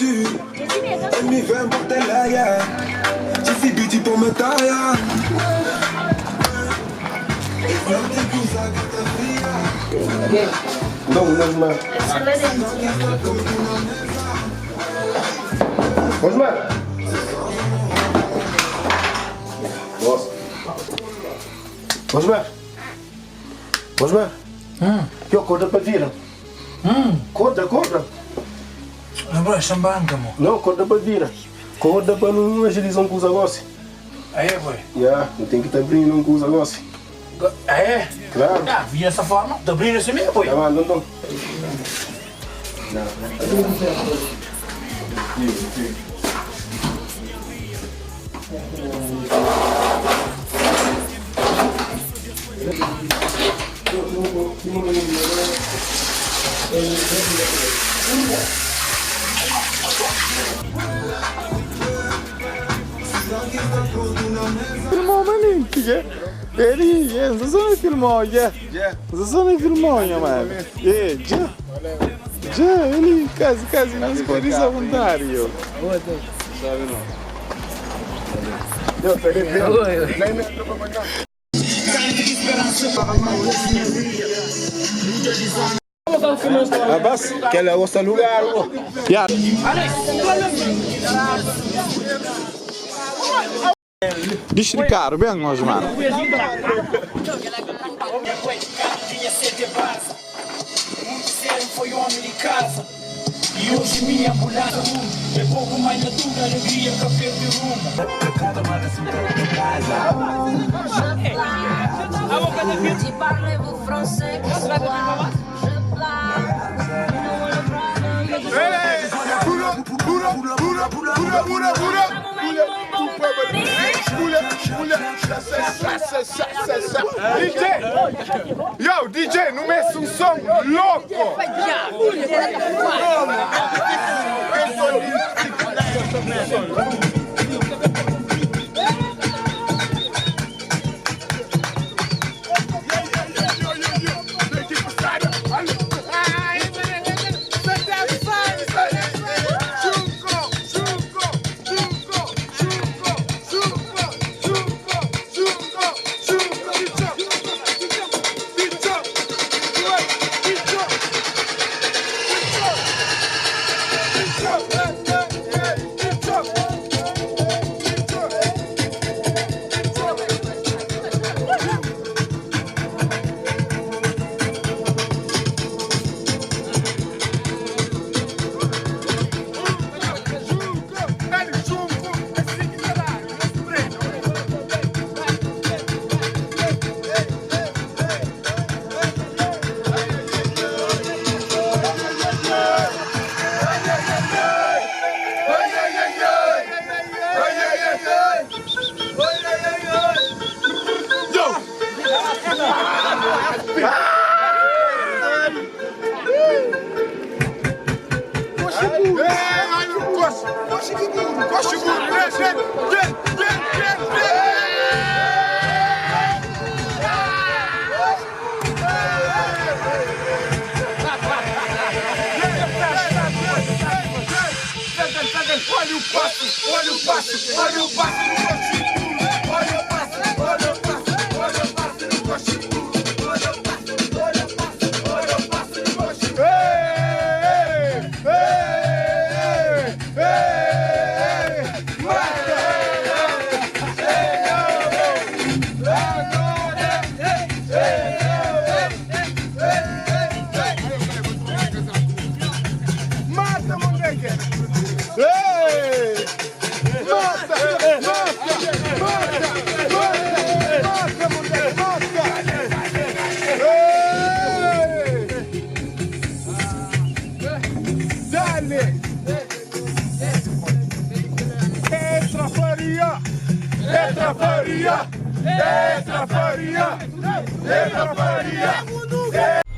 tu e mi fai un portellaya. Ci si biti pour me taia. Não, Osmar. Osmar! Nossa. Osmar! Osmar! Que acorda para vir? Acorda! Não, é chambanga, mo. Não, acorda para vir. Acorda para não agilizar com os negócios. Aí, boy. Já, não tem que estar abrindo com os negócios. É? Claro. Ah, vi dessa forma. Tá abrindo assim mesmo, boy. Tá bom, então. Filmou maninho, que ele é, você filmou, já. Você filmou, já, mano. É, já, ele quase nas cores à vontade, eu. Abbas, quel è il vostro lugar? Ya. Dişli bem, Osmar. Foi homem de casa e hoje minha ambulância é pouco mais natura, alegria, café de rumo. Tu parles-vous français, que soit je DJ! Yo, DJ, não mexe um som louco! Olha o passo, olha o passo, olha o passo no coxinho. Olha o passo, olha o passo, olha o passo no coxinho. Olha o passo, olha o passo, olha o passo no coxinho. Mata, moleque! Entra faria!